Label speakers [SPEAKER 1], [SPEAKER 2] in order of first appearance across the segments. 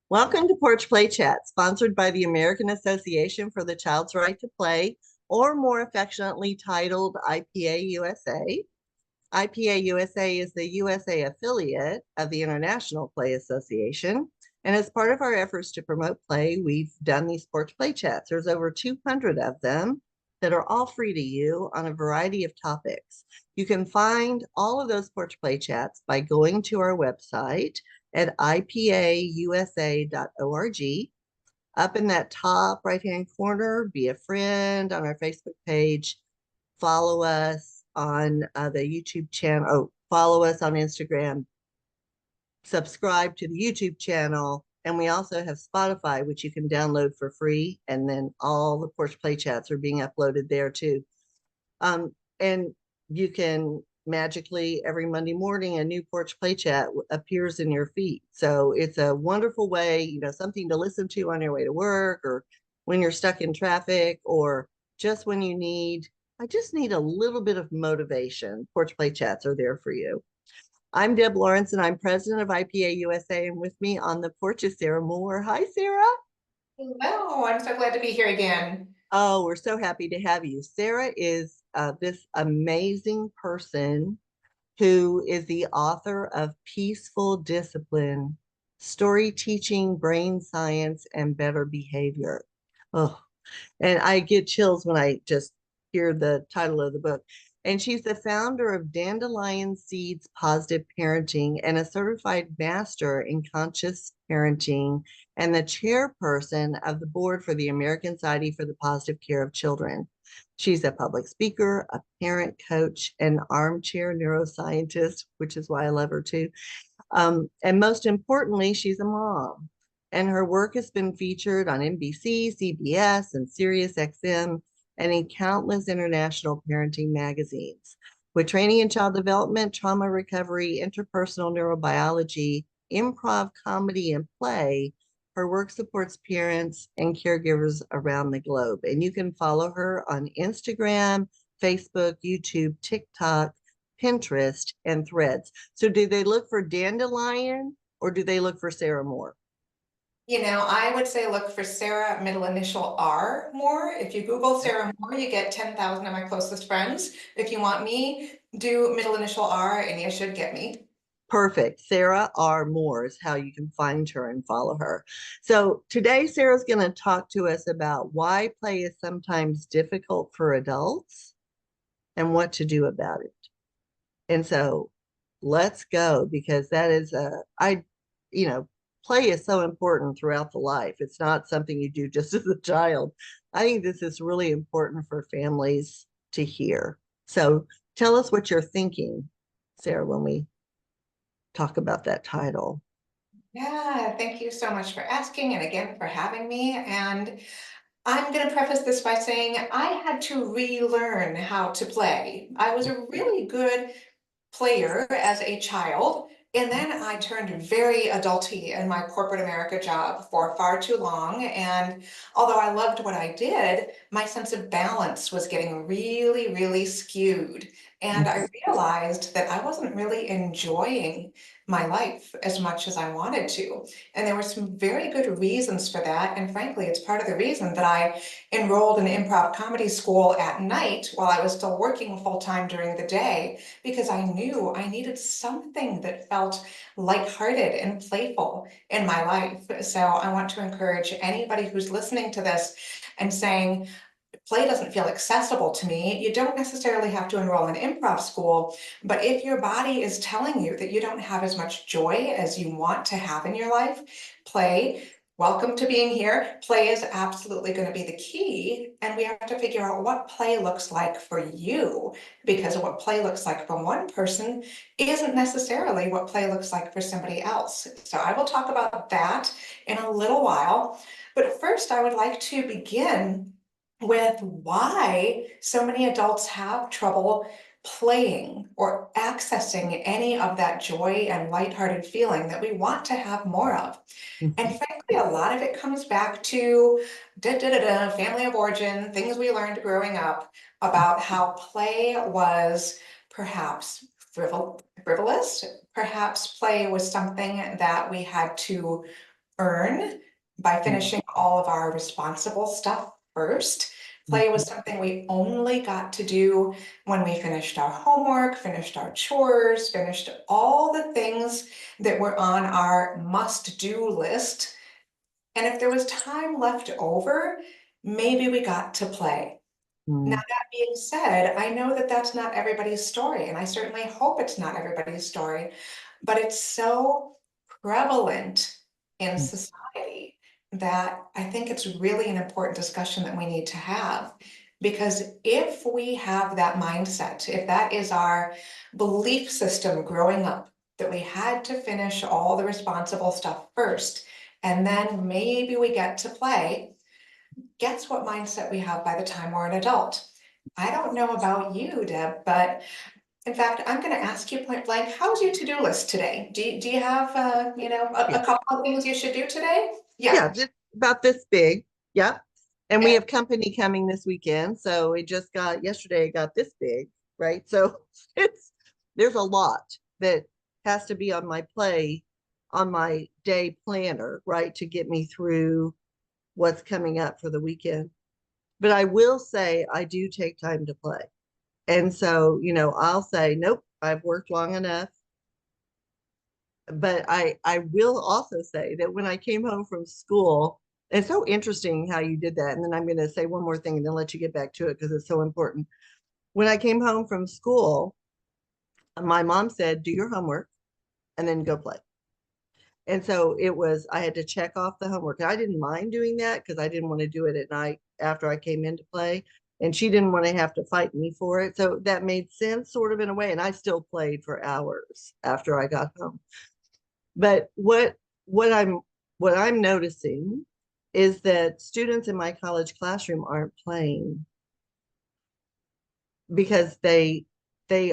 [SPEAKER 1] Welcome to Porch Play Chat, sponsored by the American Association for the Child's Right to Play, or more affectionately titled IPA USA. IPA USA is the USA affiliate of the International Play Association. And as part of our efforts to promote play, we've done these Porch Play Chats. There's over 200 of them that are all free to you on a variety of topics. You can find all of those Porch Play Chats by going to our website at ipausa.org. Up in that top right-hand corner, be a friend on our Facebook page, follow us on the YouTube channel, follow us on Instagram, subscribe to the YouTube channel, and we also have Spotify, which you can download for free, and then all the Porch Play Chats are being uploaded there too. And you can magically every Monday morning, a new Porch Play Chat appears in your feed. So it's a wonderful way, something to listen to on your way to work, or when you're stuck in traffic, or just when I just need a little bit of motivation. Porch Play Chats are there for you. I'm Deb Lawrence, and I'm president of IPA USA, and with me on the porch is Sarah Moore. Hi, Sarah.
[SPEAKER 2] Hello, I'm so glad to be here again.
[SPEAKER 1] Oh, we're so happy to have you. Sarah is this amazing person who is the author of Peaceful Discipline, Story Teaching, Brain Science, and Better Behavior. Oh, and I get chills when I just hear the title of the book. And she's the founder of Dandelion Seeds Positive Parenting and a certified master in conscious parenting, and the chairperson of the board for the American Society for the Positive Care of Children. She's a public speaker, a parent coach, an armchair neuroscientist, which is why I love her too. And most importantly, she's a mom. And her work has been featured on NBC, CBS, and SiriusXM, and in countless international parenting magazines. With training in child development, trauma recovery, interpersonal neurobiology, improv, comedy, and play, her work supports parents and caregivers around the globe. And you can follow her on Instagram, Facebook, YouTube, TikTok, Pinterest, and Threads. So do they look for Dandelion or do they look for Sarah Moore?
[SPEAKER 2] I would say look for Sarah, middle initial R Moore. If you Google Sarah Moore, you get 10,000 of my closest friends. If you want me, do middle initial R and you should get me.
[SPEAKER 1] Perfect. Sarah R. Moore is how you can find her and follow her. So today, Sarah's going to talk to us about why play is sometimes difficult for adults and what to do about it. And so let's go, because that is play is so important throughout the life. It's not something you do just as a child. I think this is really important for families to hear. So tell us what you're thinking, Sarah, when we talk about that title.
[SPEAKER 2] Yeah, thank you so much for asking and again for having me. And I'm going to preface this by saying I had to relearn how to play. I was a really good player as a child. And then I turned very adulty in my corporate America job for far too long. And although I loved what I did, my sense of balance was getting really, really skewed. And I realized that I wasn't really enjoying my life as much as I wanted to. And there were some very good reasons for that. And frankly, it's part of the reason that I enrolled in improv comedy school at night while I was still working full time during the day, because I knew I needed something that felt lighthearted and playful in my life. So I want to encourage anybody who's listening to this and saying, play doesn't feel accessible to me. You don't necessarily have to enroll in improv school, but if your body is telling you that you don't have as much joy as you want to have in your life, play. Welcome to being here. Play is absolutely going to be the key, and we have to figure out what play looks like for you, because what play looks like for one person isn't necessarily what play looks like for somebody else. So I will talk about that in a little while, but first I would like to begin with why so many adults have trouble playing or accessing any of that joy and lighthearted feeling that we want to have more of. And frankly, a lot of it comes back to family of origin, things we learned growing up about how play was perhaps frivolous, perhaps play was something that we had to earn by finishing all of our responsible stuff first. Play was something we only got to do when we finished our homework, finished our chores, finished all the things that were on our must-do list. And if there was time left over, maybe we got to play. Now,
[SPEAKER 1] Mhm.
[SPEAKER 2] that being said, I know that that's not everybody's story, and I certainly hope it's not everybody's story, but it's so prevalent in society that I think it's really an important discussion that we need to have. Because if we have that mindset, if that is our belief system growing up, that we had to finish all the responsible stuff first, and then maybe we get to play, guess what mindset we have by the time we're an adult? I don't know about you, Deb, but in fact, I'm going to ask you point blank, how's your to-do list today? Do you have,
[SPEAKER 1] Yeah.
[SPEAKER 2] a couple of things you should do today?
[SPEAKER 1] Yeah,
[SPEAKER 2] Yeah.
[SPEAKER 1] just about this big. Yep. And we
[SPEAKER 2] And
[SPEAKER 1] have company coming this weekend. So it just got yesterday, it got this big, right? So it's there's a lot that has to be on my play on my day planner, right? To get me through what's coming up for the weekend. But I will say I do take time to play. And so, I'll say, nope, I've worked long enough. But I will also say that when I came home from school, it's so interesting how you did that. And then I'm going to say one more thing and then let you get back to it because it's so important. When I came home from school, my mom said, do your homework and then go play. And so I had to check off the homework. I didn't mind doing that because I didn't want to do it at night after I came in to play. And she didn't want to have to fight me for it. So that made sense sort of in a way. And I still played for hours after I got home. But what I'm what I'm noticing is that students in my college classroom aren't playing because they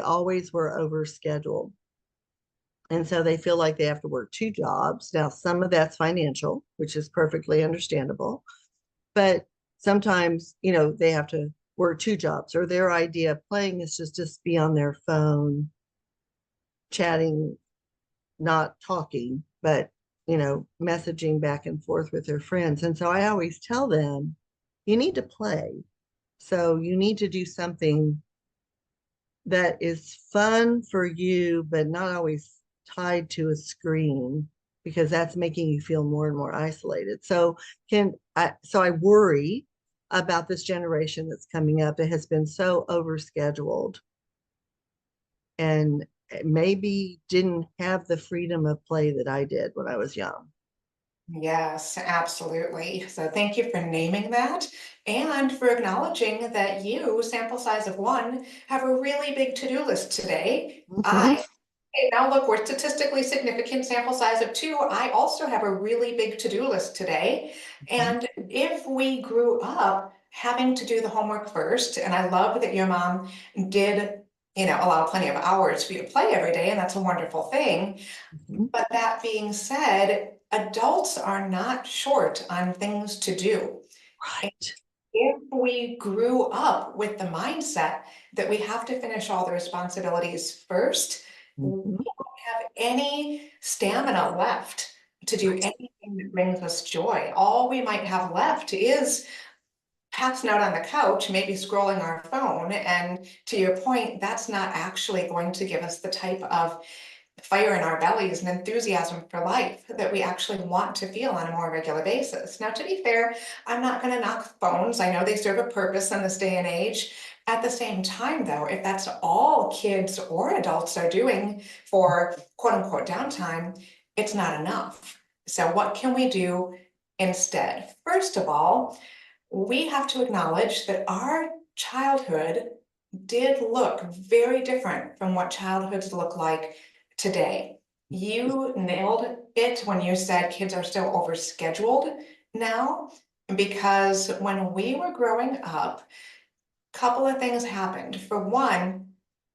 [SPEAKER 1] always were overscheduled. And so they feel like they have to work two jobs. Now, some of that's financial, which is perfectly understandable, but sometimes, they have to work two jobs, or their idea of playing is just be on their phone, chatting, not talking, but messaging back and forth with their friends. And so I always tell them, you need to play. So you need to do something that is fun for you, but not always tied to a screen because that's making you feel more and more isolated. So I worry about this generation that's coming up that has been so overscheduled and maybe didn't have the freedom of play that I did when I was young.
[SPEAKER 2] yes, absolutely. So thank you for naming that and for acknowledging that you, sample size of one, have a really big to-do list today.
[SPEAKER 1] Mhm.
[SPEAKER 2] Hey, now look, we're statistically significant sample size of two. I also have a really big to-do list today.
[SPEAKER 1] Mhm.
[SPEAKER 2] And if we grew up having to do the homework first, and I love that your mom did, allow plenty of hours for you to play every day, and that's a wonderful thing.
[SPEAKER 1] Mhm.
[SPEAKER 2] But that being said, adults are not short on things to do.
[SPEAKER 1] Right.
[SPEAKER 2] If we grew up with the mindset that we have to finish all the responsibilities first, we
[SPEAKER 1] Mhm.
[SPEAKER 2] don't have any stamina left to do
[SPEAKER 1] Right.
[SPEAKER 2] anything that brings us joy. All we might have left is passing out on the couch, maybe scrolling our phone. And to your point, that's not actually going to give us the type of fire in our bellies and enthusiasm for life that we actually want to feel on a more regular basis. Now, to be fair, I'm not going to knock phones. I know they serve a purpose in this day and age. At the same time, though, if that's all kids or adults are doing for quote unquote downtime, it's not enough. So, what can we do instead? First of all, we have to acknowledge that our childhood did look very different from what childhoods look like today. You nailed it when you said kids are still overscheduled now, because when we were growing up, a couple of things happened. For one,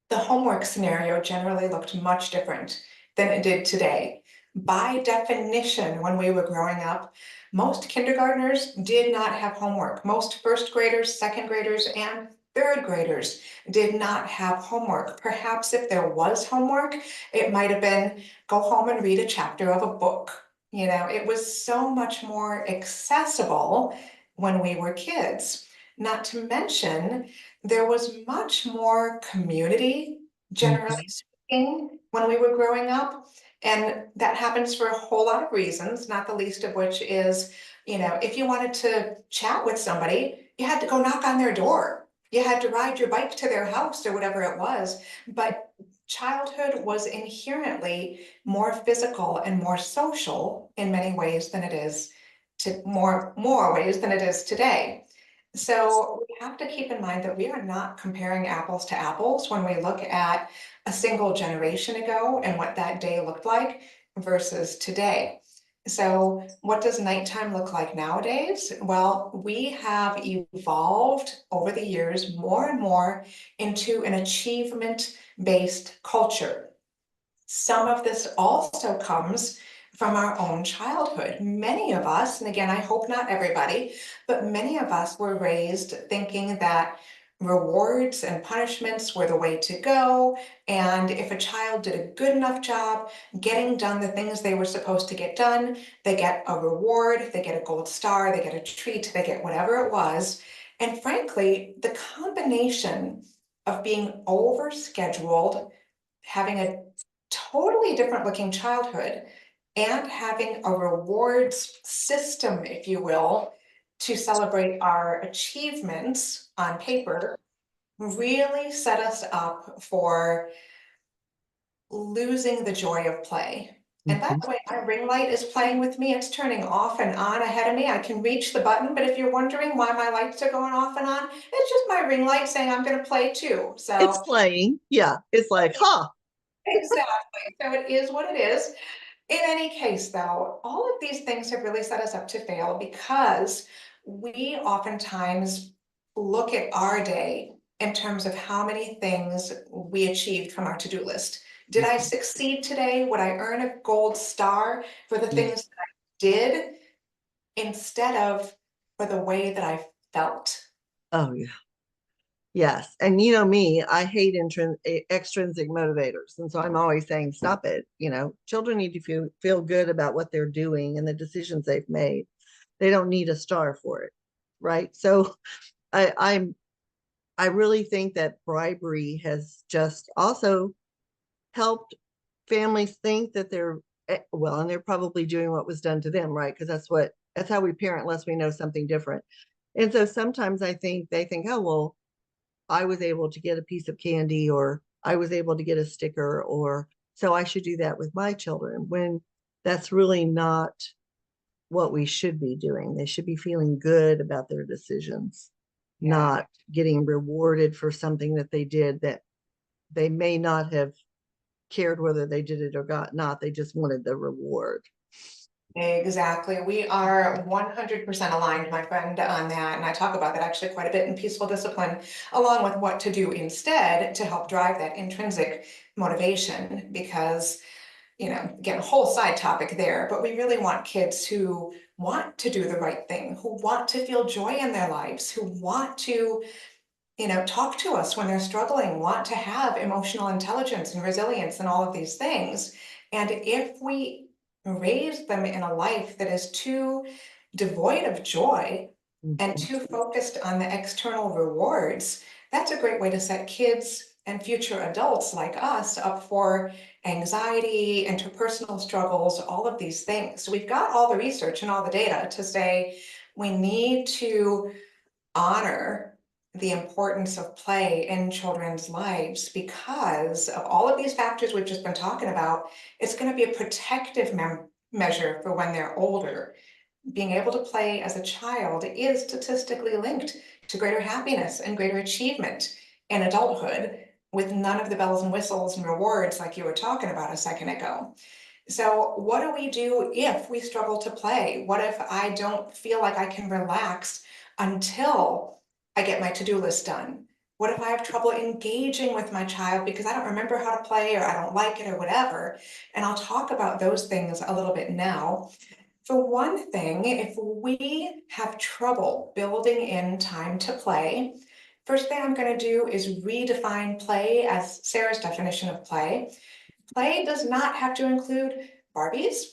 [SPEAKER 2] the homework scenario generally looked much different than it did today. By definition, when we were growing up, most kindergartners did not have homework. Most first graders, second graders, and third graders did not have homework. Perhaps if there was homework, it might have been go home and read a chapter of a book. You know, it was so much more accessible when we were kids. Not to mention, there was much more community, generally
[SPEAKER 1] Mhm.
[SPEAKER 2] speaking, when we were growing up. And that happens for a whole lot of reasons, not the least of which is, you know, if you wanted to chat with somebody, you had to go knock on their door. You had to ride your bike to their house or whatever it was. But childhood was inherently more physical and more social in many ways than it is to more ways than it is today. So we have to keep in mind that we are not comparing apples to apples when we look at a single generation ago and what that day looked like versus today. So what does nighttime look like nowadays? Well, we have evolved over the years more and more into an achievement-based culture. Some of this also comes from our own childhood. Many of us, and again, I hope not everybody, but many of us were raised thinking that rewards and punishments were the way to go. And if a child did a good enough job getting done the things they were supposed to get done, they get a reward, they get a gold star, they get a treat, they get whatever it was. And frankly, the combination of being overscheduled, having a totally different looking childhood, and having a rewards system, if you will, to celebrate our achievements on paper really set us up for losing the joy of play. And by
[SPEAKER 1] Mhm.
[SPEAKER 2] the way, my ring light is playing with me. It's turning off and on ahead of me. I can reach the button, but if you're wondering why my lights are going off and on, it's just my ring light saying I'm going to play too.
[SPEAKER 1] It's
[SPEAKER 2] So
[SPEAKER 1] playing. Yeah. It's like, huh.
[SPEAKER 2] exactly. So it is what it is. In any case, though, all of these things have really set us up to fail because we oftentimes look at our day in terms of how many things we achieved from our to-do list. Did I
[SPEAKER 1] Mhm.
[SPEAKER 2] succeed today? Would I earn a gold star for the
[SPEAKER 1] Yeah.
[SPEAKER 2] things that I did instead of for the way that I felt?
[SPEAKER 1] Oh, yeah. Yes. And you know me, I hate extrinsic motivators. And so I'm always saying, stop it. Children need to feel good about what they're doing and the decisions they've made. They don't need a star for it. Right. So I, I'm, I really think that bribery has just also helped families think that they're, well, and they're probably doing what was done to them, right? Because that's how we parent unless we know something different. And so sometimes I think they think, oh, well, I was able to get a piece of candy or I was able to get a sticker, or so I should do that with my children, when that's really not what we should be doing. They should be feeling good about their decisions,
[SPEAKER 2] Yeah.
[SPEAKER 1] not getting rewarded for something that they did that they may not have cared whether they did it or not. They just wanted the reward.
[SPEAKER 2] Exactly. We are 100% aligned, my friend, on that. And I talk about that actually quite a bit in Peaceful Discipline, along with what to do instead to help drive that intrinsic motivation. Because, you know, again, a whole side topic there, but we really want kids who want to do the right thing, who want to feel joy in their lives, who want to, you know, talk to us when they're struggling, want to have emotional intelligence and resilience and all of these things. And if we raise them in a life that is too devoid of joy and
[SPEAKER 1] Mhm.
[SPEAKER 2] too focused on the external rewards, that's a great way to set kids and future adults like us up for anxiety, interpersonal struggles, all of these things. So we've got all the research and all the data to say we need to honor the importance of play in children's lives because of all of these factors we've just been talking about. It's going to be a protective measure for when they're older. Being able to play as a child is statistically linked to greater happiness and greater achievement in adulthood, with none of the bells and whistles and rewards like you were talking about a second ago. So what do we do if we struggle to play? What if I don't feel like I can relax until I get my to-do list done? What if I have trouble engaging with my child because I don't remember how to play or I don't like it or whatever? And I'll talk about those things a little bit now. For one thing, if we have trouble building in time to play, first thing I'm going to do is redefine play as Sarah's definition of play. Play does not have to include Barbies.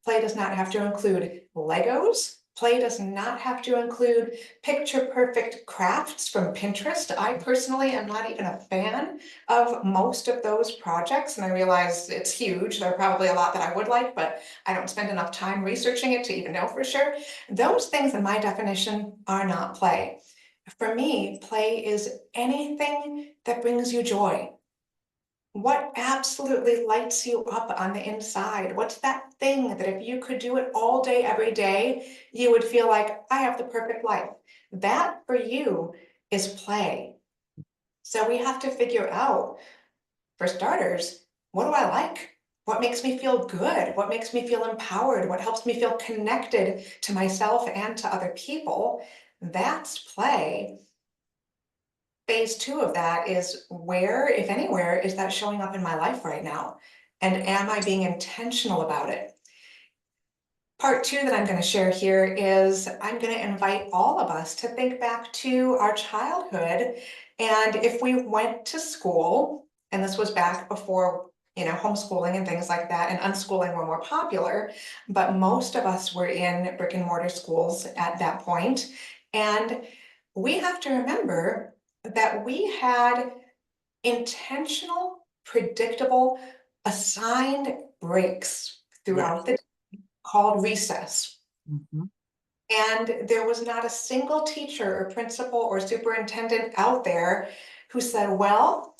[SPEAKER 2] Play does not have to include Legos. Play does not have to include picture perfect crafts from Pinterest. I personally am not even a fan of most of those projects, and I realize it's huge. There are probably a lot that I would like, but I don't spend enough time researching it to even know for sure. Those things in my definition are not play. For me, play is anything that brings you joy. What absolutely lights you up on the inside? What's that thing that if you could do it all day, every day, you would feel like I have the perfect life? That for you is play. So we have to figure out, for starters, what do I like? What makes me feel good? What makes me feel empowered? What helps me feel connected to myself and to other people? That's play. Phase two of that is where, if anywhere, is that showing up in my life right now? And am I being intentional about it? Part two that I'm going to share here is I'm going to invite all of us to think back to our childhood. And if we went to school, and this was back before, homeschooling and things like that, and unschooling were more popular, but most of us were in brick and mortar schools at that point. And we have to remember that we had intentional, predictable, assigned breaks throughout
[SPEAKER 1] Yes.
[SPEAKER 2] the called recess.
[SPEAKER 1] Mhm.
[SPEAKER 2] And there was not a single teacher or principal or superintendent out there who said, well,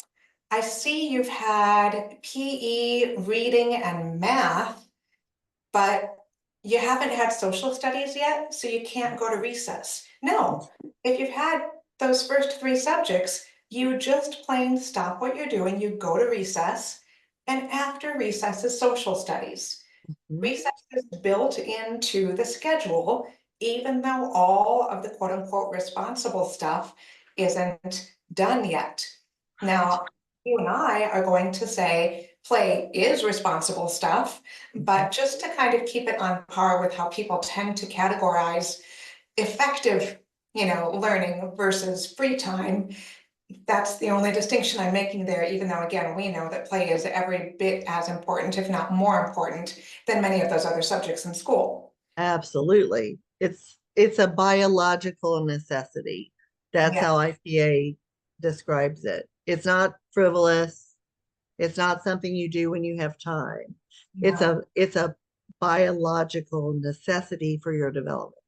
[SPEAKER 2] I see you've had PE, reading, and math, but you haven't had social studies yet, so you can't go to recess. No, if you've had those first three subjects, you just plain stop what you're doing, you go to recess, and after recess is social studies.
[SPEAKER 1] Mhm.
[SPEAKER 2] Recess is built into the schedule, even though all of the quote unquote responsible stuff isn't done yet.
[SPEAKER 1] Right.
[SPEAKER 2] Now, you and I are going to say play is responsible stuff,
[SPEAKER 1] Mhm.
[SPEAKER 2] but just to kind of keep it on par with how people tend to categorize effective, learning versus free time, that's the only distinction I'm making there, even though, again, we know that play is every bit as important, if not more important, than many of those other subjects in school.
[SPEAKER 1] Absolutely. It's a biological necessity. That's
[SPEAKER 2] Yeah,
[SPEAKER 1] how IPA describes it. It's not frivolous. It's not something you do when you have time.
[SPEAKER 2] no,
[SPEAKER 1] It's a biological necessity for your development.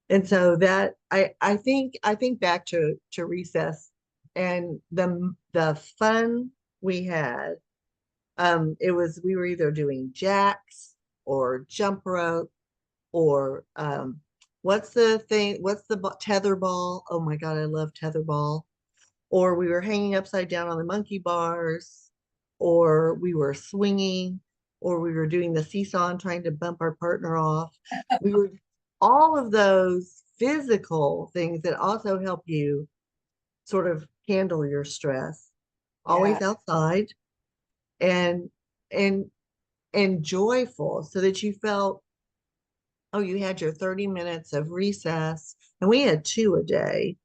[SPEAKER 1] And so that I think back to recess and the fun we had. It was we were either doing jacks or jump rope or what's the thing? What's the tether ball? Oh my God, I love tether ball. Or we were hanging upside down on the monkey bars, or we were swinging, or we were doing the seesaw and trying to bump our partner off. We were all of those physical things that also help you sort of handle your stress,
[SPEAKER 2] yeah,
[SPEAKER 1] always outside and and and joyful so that you felt, oh, you had your 30 minutes of recess. And we had two a day.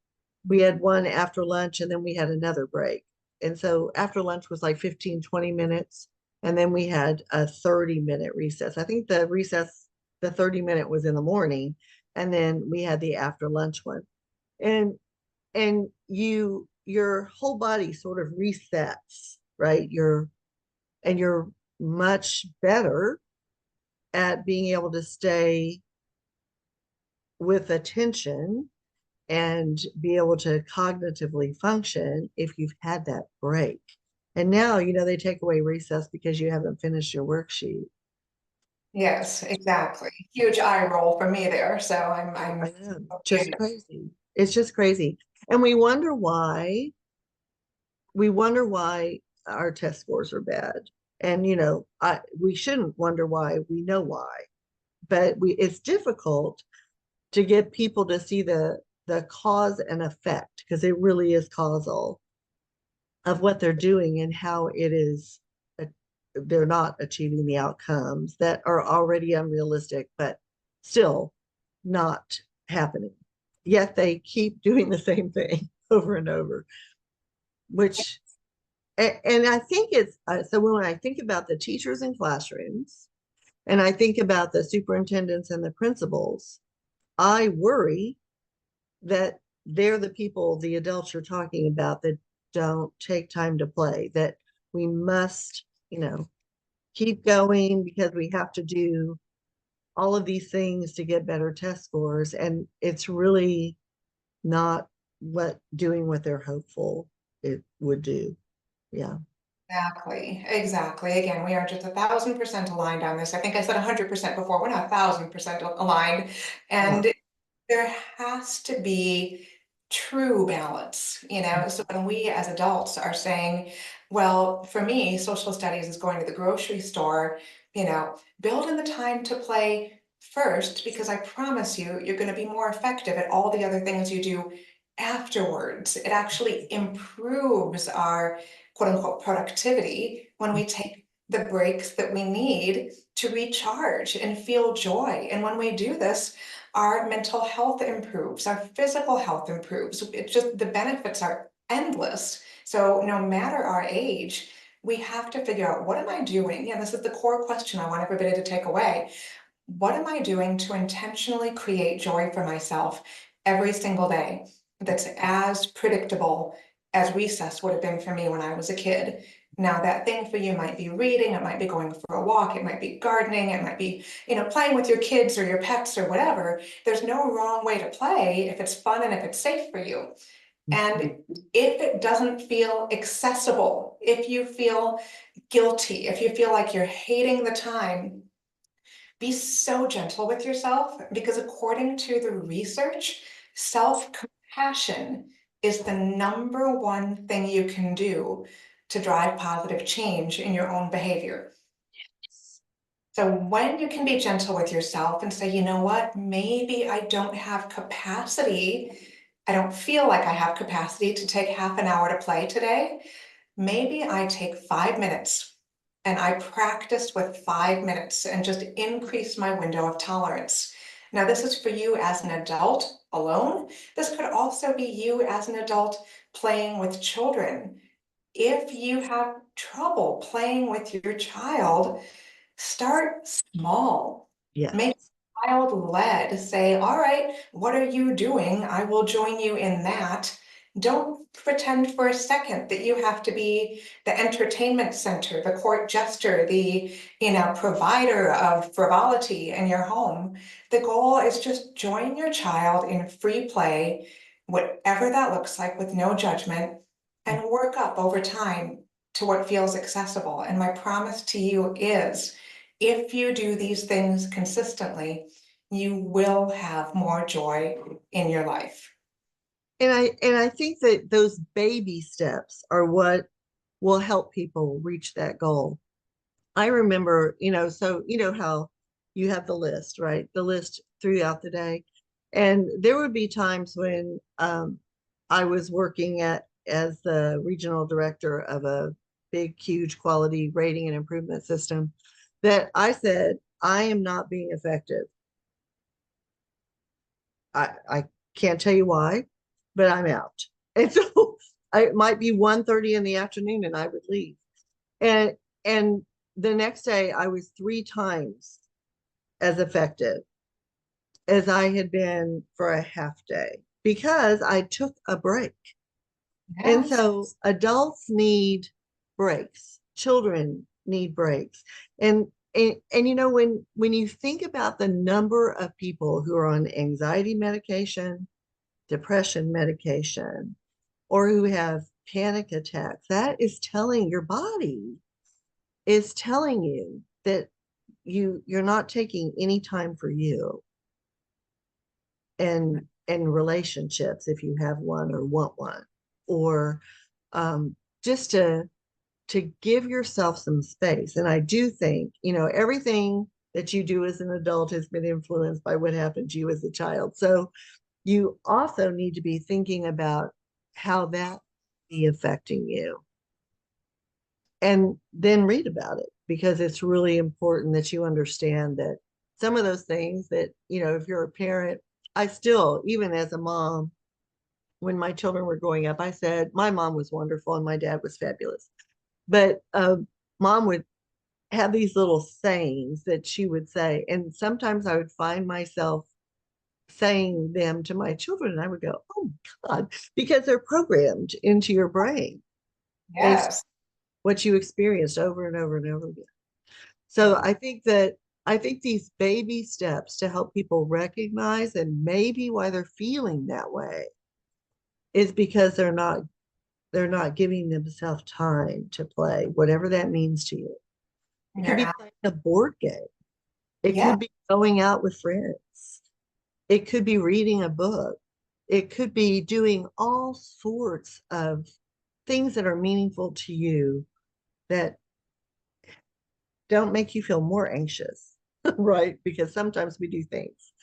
[SPEAKER 1] We had one after lunch and then we had another break. And so after lunch was like 15, 20 minutes. And then we had a 30-minute recess. I think the recess, the 30-minute was in the morning. And then we had the after lunch one. And your whole body sort of resets, right? You're much better at being able to stay with attention and be able to cognitively function if you've had that break. And now, they take away recess because you haven't finished your worksheet.
[SPEAKER 2] yes, exactly. Huge eye roll for me there. So
[SPEAKER 1] I
[SPEAKER 2] I'm
[SPEAKER 1] know, just crazy. It's just crazy. And we wonder why our test scores are bad. And we shouldn't wonder why, we know why. But it's difficult to get people to see the cause and effect because it really is causal of what they're doing and how it is they're not achieving the outcomes that are already unrealistic but still not happening, yet they keep doing the same thing over and over, which and I think it's so when I think about the teachers in classrooms And I think about the superintendents and the principals. I worry that they're the people, the adults you're talking about, that don't take time to play, that we must, keep going because we have to do all of these things to get better test scores. And it's really not what they're hopeful it would do. Yeah.
[SPEAKER 2] Exactly, exactly. Again, we are just 1,000% aligned on this. I think I said 100% before. We're not 1,000% aligned.
[SPEAKER 1] Yeah.
[SPEAKER 2] And there has to be true balance, you know? So when we as adults are saying, well, for me, social studies is going to the grocery store, build in the time to play first, because I promise you, you're going to be more effective at all the other things you do afterwards. It actually improves our quote unquote productivity when we take the breaks that we need to recharge and feel joy. And when we do this, our mental health improves, our physical health improves. It just, the benefits are endless. So no matter our age, we have to figure out, what am I doing? And this is the core question I want everybody to take away. What am I doing to intentionally create joy for myself every single day that's as predictable as recess would have been for me when I was a kid? Now, that thing for you might be reading, it might be going for a walk, it might be gardening, it might be, playing with your kids or your pets or whatever. There's no wrong way to play if it's fun and if it's safe for you. And if it doesn't feel accessible, if you feel guilty, if you feel like you're hating the time, be so gentle with yourself, because according to the research, self-compassion is the number one thing you can do to drive positive change in your own behavior. So when you can be gentle with yourself and say, you know what, maybe I don't have capacity, I don't feel like I have capacity to take half an hour to play today. Maybe I take 5 minutes and I practiced with 5 minutes and just increase my window of tolerance. Now, this is for you as an adult alone. This could also be you as an adult playing with children. If you have trouble playing with your child, start small.
[SPEAKER 1] Yes.
[SPEAKER 2] Make child-led. Say, all right, what are you doing? I will join you in that. Don't pretend for a second that you have to be the entertainment center, the court jester, the, provider of frivolity in your home. The goal is just join your child in free play, whatever that looks like, with no judgment, and work up over time to what feels accessible. And my promise to you is, if you do these things consistently, you will have more joy in your life.
[SPEAKER 1] And I think that those baby steps are what will help people reach that goal. I remember, so how you have the list, right? The list throughout the day. And there would be times when I was working as the regional director of a big, huge quality rating and improvement system, that I said, I am not being effective. I can't tell you why, but I'm out. And so it might be 1:30 in the afternoon and I would leave. And and the next day I was 3 times as effective as I had been for a half day because I took a break. And
[SPEAKER 2] Yes.
[SPEAKER 1] so adults need breaks, children need breaks. And when you think about the number of people who are on anxiety medication, depression medication, or who have panic attacks, that is telling your body, is telling you that you're not taking any time for you and relationships if you have one or want one, or just to give yourself some space. And I do think, everything that you do as an adult has been influenced by what happened to you as a child. So you also need to be thinking about how that be affecting you, and then read about it, because it's really important that you understand that some of those things that, if you're a parent, I still, even as a mom, when my children were growing up, I said my mom was wonderful and my dad was fabulous, but mom would have these little sayings that she would say. And sometimes I would find myself saying them to my children, and I would go, oh my God, because they're programmed into your brain based
[SPEAKER 2] Yes.
[SPEAKER 1] on what you experienced over and over and over again. So I think these baby steps to help people recognize and maybe why they're feeling that way is because they're not giving themselves time to play, whatever that means to you. It could
[SPEAKER 2] You're
[SPEAKER 1] be playing a board game. It
[SPEAKER 2] yeah,
[SPEAKER 1] could be going out with friends. It could be reading a book. It could be doing all sorts of things that are meaningful to you that don't make you feel more anxious, right? Because sometimes we do things.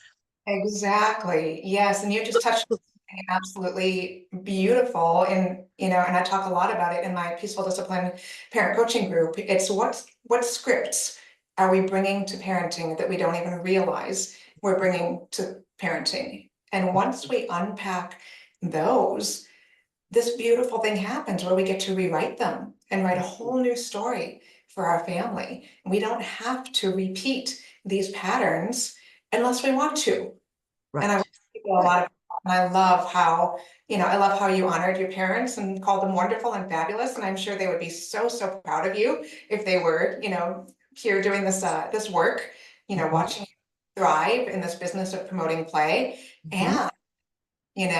[SPEAKER 2] exactly. Yes. And you just touched on something absolutely beautiful. And, and I talk a lot about it in my peaceful discipline parent coaching group. It's what scripts are we bringing to parenting that we don't even realize we're bringing to parenting? And once we unpack those, this beautiful thing happens where we get to rewrite them and write a whole new story for our family. And we don't have to repeat these patterns unless we want to. And I
[SPEAKER 1] Right.
[SPEAKER 2] want people a
[SPEAKER 1] Right.
[SPEAKER 2] lot of, and I love how you honored your parents and called them wonderful and fabulous. And I'm sure they would be so, so proud of you if they were, here doing this work,
[SPEAKER 1] Mhm,
[SPEAKER 2] watching you thrive in this business of promoting play.
[SPEAKER 1] mhm.
[SPEAKER 2] And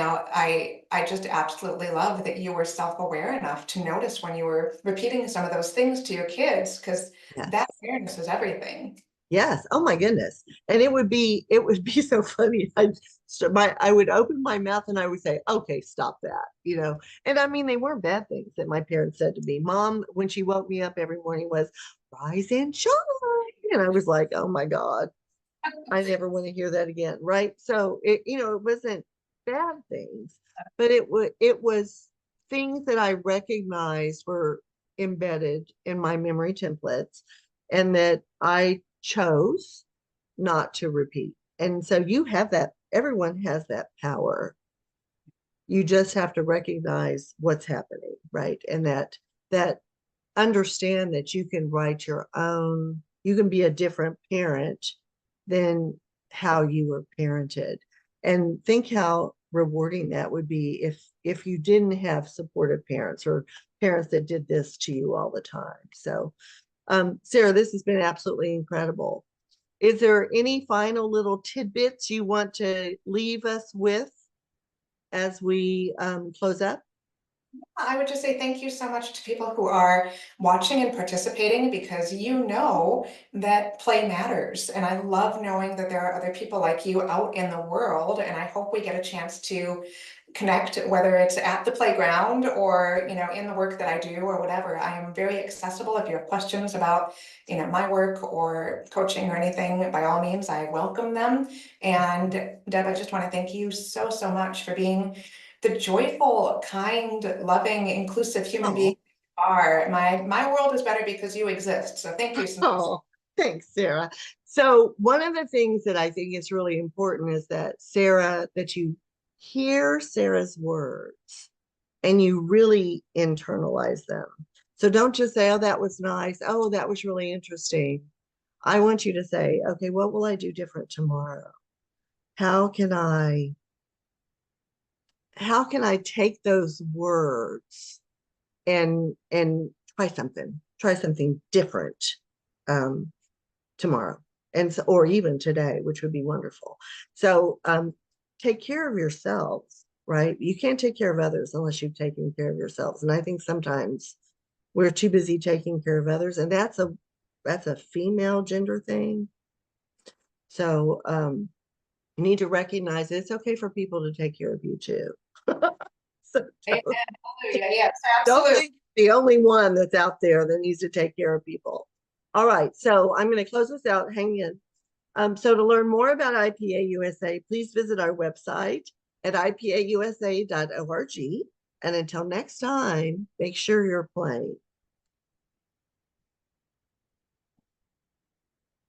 [SPEAKER 2] I just absolutely love that you were self-aware enough to notice when you were repeating some of those things to your kids, because that
[SPEAKER 1] Yes.
[SPEAKER 2] awareness is everything.
[SPEAKER 1] Yes. Oh my goodness. And it would be so funny. I would open my mouth and I would say, okay, stop that. And I mean, they weren't bad things that my parents said to me. Mom, when she woke me up every morning, was rise and shine. And I was like, oh my God, I never want to hear that again. Right. So it wasn't bad things, but it was things that I recognized were embedded in my memory templates and that I chose not to repeat. And so you have that, everyone has that power. You just have to recognize what's happening, right? And that understand that you can write your own, you can be a different parent than how you were parented. And think how rewarding that would be if you didn't have supportive parents or parents that did this to you all the time. So Sarah, this has been absolutely incredible. Is there any final little tidbits you want to leave us with as we close up?
[SPEAKER 2] I would just say thank you so much to people who are watching and participating, because you know that play matters. And I love knowing that there are other people like you out in the world. And I hope we get a chance to connect, whether it's at the playground or, in the work that I do or whatever. I am very accessible. If you have questions about, my work or coaching or anything, by all means, I welcome them. And Deb, I just want to thank you so, so much for being the joyful, kind, loving, inclusive human being
[SPEAKER 1] Oh,
[SPEAKER 2] you are. My world is better because you exist. So thank you so much.
[SPEAKER 1] oh, thanks, Sarah. So one of the things that I think is really important is that you hear Sarah's words and you really internalize them. So don't just say, oh, that was nice. Oh, that was really interesting. I want you to say, okay, what will I do different tomorrow? How can I how can I take those words and try something different um, tomorrow, and so, or even today, which would be wonderful. So take care of yourselves, right? You can't take care of others unless you've taken care of yourselves. And I think sometimes we're too busy taking care of others, and that's a female gender thing. So you need to recognize it's okay for people to take care of you too. So
[SPEAKER 2] Amen. Hallelujah. Yes,
[SPEAKER 1] don't
[SPEAKER 2] absolutely.
[SPEAKER 1] think you're the only one that's out there that needs to take care of people. All right, so I'm going to close this out. Hang in. So to learn more about IPA USA, please visit our website at ipausa.org. And until next time, make sure you're playing.